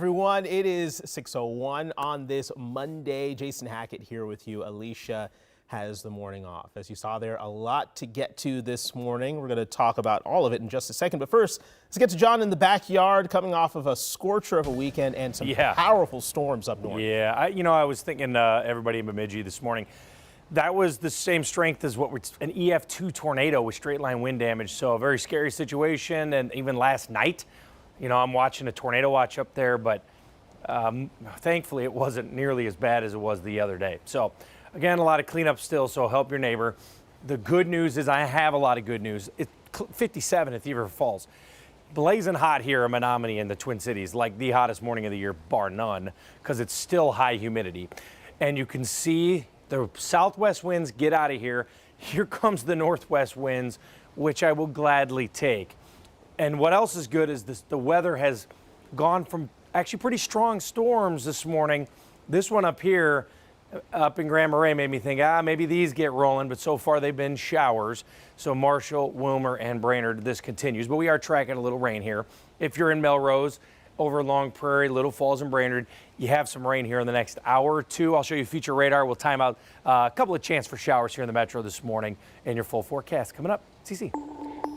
Everyone, it is 6:01 on this Monday. Jason Hackett here with you. Alicia has the morning off. As you saw there, a lot to get to this morning. We're going to talk about all of it in just a second. But first, let's get to John in the backyard, coming off of a scorcher of a weekend and some powerful storms up north. Yeah, I was thinking everybody in Bemidji this morning. That was the same strength as an EF2 tornado with straight line wind damage. So a very scary situation. And even last night, I'm watching a tornado watch up there, but thankfully it wasn't nearly as bad as it was the other day. So again, a lot of cleanup still, so help your neighbor. The good news is I have a lot of good news. It's 57 at Thief River Falls. Blazing hot here in Menominee in the Twin Cities, like the hottest morning of the year, bar none, because it's still high humidity. And you can see the southwest winds get out of here. Here comes the northwest winds, which I will gladly take. And what else is good is the weather has gone from actually pretty strong storms this morning. This one up here, up in Grand Marais, made me think, maybe these get rolling, but so far they've been showers. So Marshall, Willmar, and Brainerd, this continues. But we are tracking a little rain here. If you're in Melrose, over Long Prairie, Little Falls, and Brainerd, you have some rain here in the next hour or two. I'll show you future radar. We'll time out a couple of chances for showers here in the metro this morning, and your full forecast coming up. CC.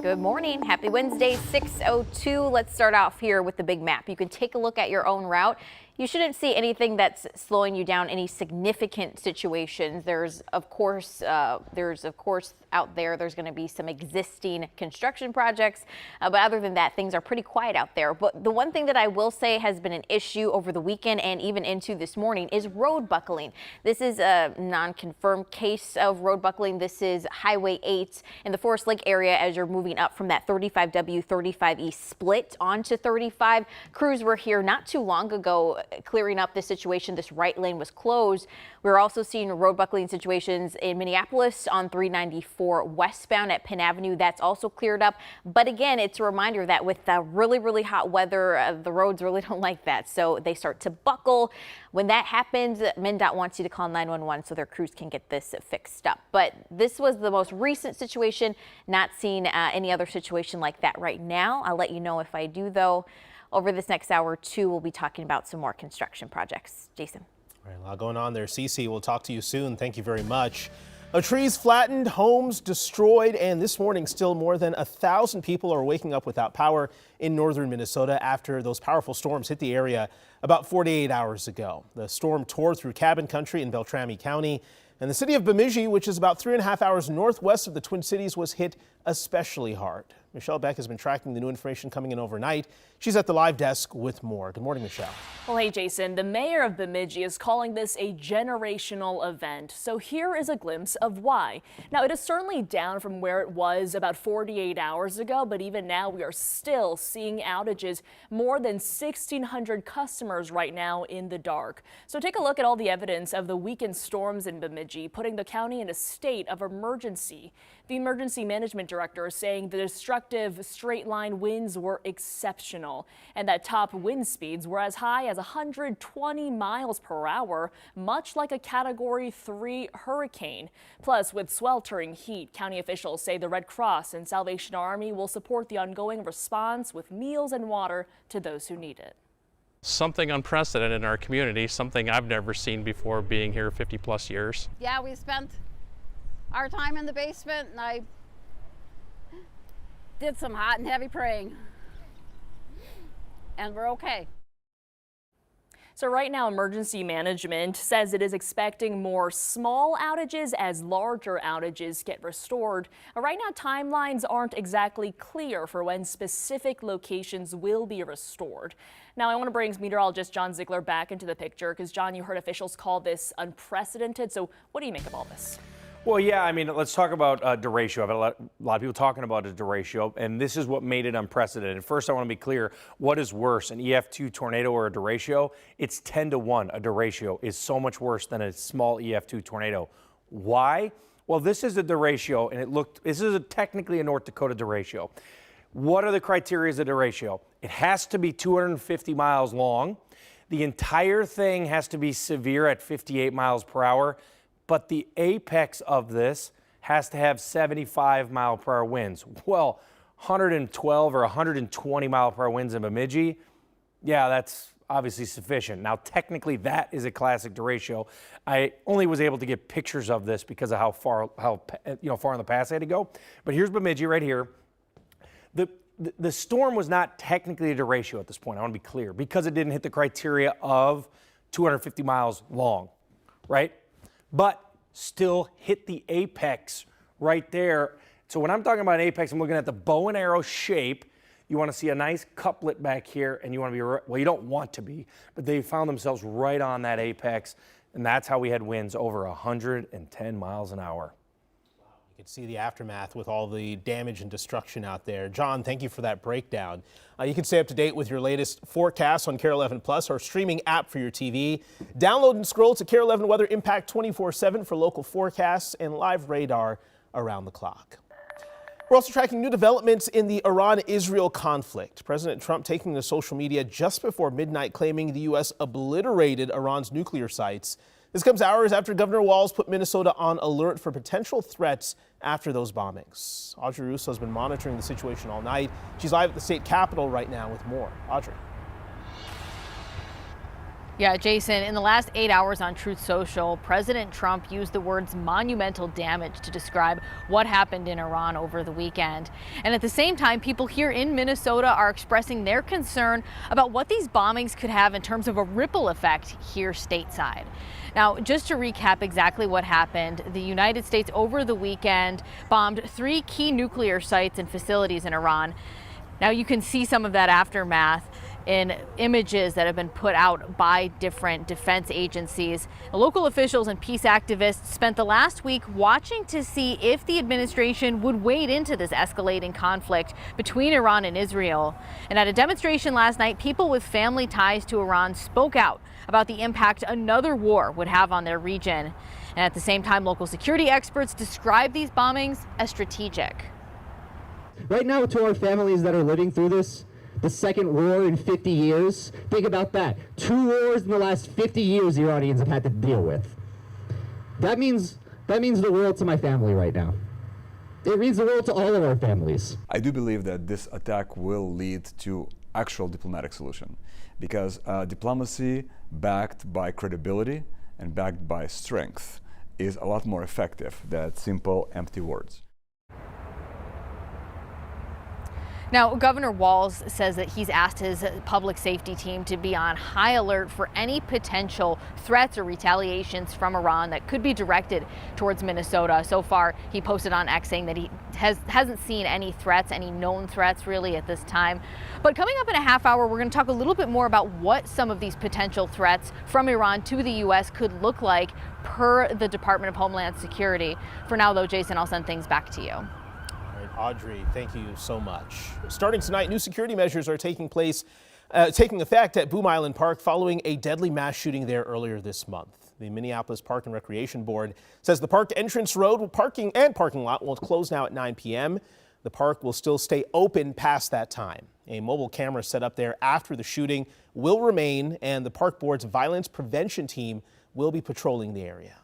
Good morning. Happy Wednesday, 6:02. Let's start off here with the big map. You can take a look at your own route. You shouldn't see anything that's slowing you down, any significant situations. There's of course out there, there's going to be some existing construction projects, but other than that, things are pretty quiet out there. But the one thing that I will say has been an issue over the weekend and even into this morning is road buckling. This is a non-confirmed case of road buckling. This is Highway 8 in the Forest Lake area as you're moving up from that 35W 35E split onto 35. Crews were here not too long ago clearing up this situation. This right lane was closed. We're also seeing road buckling situations in Minneapolis on 394 westbound at Penn Avenue. That's also cleared up. But again, it's a reminder that with the really hot weather, the roads really don't like that. So they start to buckle. When that happens, MnDOT wants you to call 911 so their crews can get this fixed up. But this was the most recent situation. Not seeing any other situation like that right now. I'll let you know if I do, though. Over this next hour or two, we'll be talking about some more construction projects. Jason. All right, a lot going on there. Cece, we'll talk to you soon. Thank you very much. Trees flattened, homes destroyed, and this morning still more than 1,000 people are waking up without power in northern Minnesota after those powerful storms hit the area about 48 hours ago. The storm tore through cabin country in Beltrami County, and the city of Bemidji, which is about 3.5 hours northwest of the Twin Cities, was hit especially hard. Michelle Beck has been tracking the new information coming in overnight. She's at the live desk with more. Good morning, Michelle. Well, hey, Jason, the mayor of Bemidji is calling this a generational event. So here is a glimpse of why. Now, it is certainly down from where it was about 48 hours ago, but even now we are still seeing outages. More than 1,600 customers right now in the dark. So take a look at all the evidence of the weekend storms in Bemidji, putting the county in a state of emergency. The emergency management director is saying the destructive straight line winds were exceptional and that top wind speeds were as high as 120 miles per hour, much like a Category 3 hurricane. Plus, with sweltering heat, county officials say the Red Cross and Salvation Army will support the ongoing response with meals and water to those who need it. Something unprecedented in our community, something I've never seen before being here 50 plus years. Yeah, we spent our time in the basement and I did some hot and heavy praying. And we're okay. So right now, emergency management says it is expecting more small outages as larger outages get restored. Right now, timelines aren't exactly clear for when specific locations will be restored. Now, I want to bring meteorologist John Ziegler back into the picture because, John, you heard officials call this unprecedented. So what do you make of all this? Well, yeah, I mean, let's talk about derecho. I've had a lot of people talking about a derecho, and this is what made it unprecedented. First, I want to be clear, what is worse, an EF2 tornado or a derecho? It's 10-to-1. A derecho is so much worse than a small EF2 tornado. Why? Well, this is a derecho, and this is technically a North Dakota derecho. What are the criteria of a derecho? It has to be 250 miles long. The entire thing has to be severe at 58 miles per hour. But the apex of this has to have 75 mile per hour winds. Well, 112 or 120 mile per hour winds in Bemidji, yeah, that's obviously sufficient. Now, technically, that is a classic derecho. I only was able to get pictures of this because of how far in the pass I had to go. But here's Bemidji right here. The storm was not technically a derecho at this point. I want to be clear, because it didn't hit the criteria of 250 miles long, right? But still hit the apex right there. So when I'm talking about apex, I'm looking at the bow and arrow shape. You want to see a nice couplet back here, and you want to be, well, you don't want to be, but they found themselves right on that apex, and that's how we had winds over 110 miles an hour. You can see the aftermath with all the damage and destruction out there. John, thank you for that breakdown. You can stay up to date with your latest forecast on KARE 11 Plus, our streaming app for your TV. Download and scroll to KARE 11 Weather Impact 24/7 for local forecasts and live radar around the clock. We're also tracking new developments in the Iran-Israel conflict. President Trump taking to social media just before midnight, claiming the U.S. obliterated Iran's nuclear sites. This comes hours after Governor Walz put Minnesota on alert for potential threats after those bombings. Audrey Russo has been monitoring the situation all night. She's live at the state capitol right now with more. Audrey. Yeah, Jason, in the last 8 hours on Truth Social, President Trump used the words monumental damage to describe what happened in Iran over the weekend. And at the same time, people here in Minnesota are expressing their concern about what these bombings could have in terms of a ripple effect here stateside. Now, just to recap exactly what happened, the United States over the weekend bombed 3 key nuclear sites and facilities in Iran. Now, you can see some of that aftermath in images that have been put out by different defense agencies. Local officials and peace activists spent the last week watching to see if the administration would wade into this escalating conflict between Iran and Israel. And at a demonstration last night, people with family ties to Iran spoke out about the impact another war would have on their region. And at the same time, local security experts describe these bombings as strategic. Right now, to our families that are living through this, the second war in 50 years, think about that. 2 wars in the last 50 years the Iranians have had to deal with. That means the world to my family right now. It means the world to all of our families. I do believe that this attack will lead to actual diplomatic solution, because diplomacy backed by credibility and backed by strength is a lot more effective than simple empty words. Now, Governor Walz says that he's asked his public safety team to be on high alert for any potential threats or retaliations from Iran that could be directed towards Minnesota. So far, he posted on X saying that he hasn't seen any threats, any known threats really at this time. But coming up in a half hour, we're going to talk a little bit more about what some of these potential threats from Iran to the U.S. could look like per the Department of Homeland Security. For now, though, Jason, I'll send things back to you. Audrey, thank you so much. Starting tonight, new security measures are taking effect at Boom Island Park following a deadly mass shooting there earlier this month. The Minneapolis Park and Recreation Board says the park entrance road, parking lot will close now at 9 p.m. The park will still stay open past that time. A mobile camera set up there after the shooting will remain, and the park board's violence prevention team will be patrolling the area.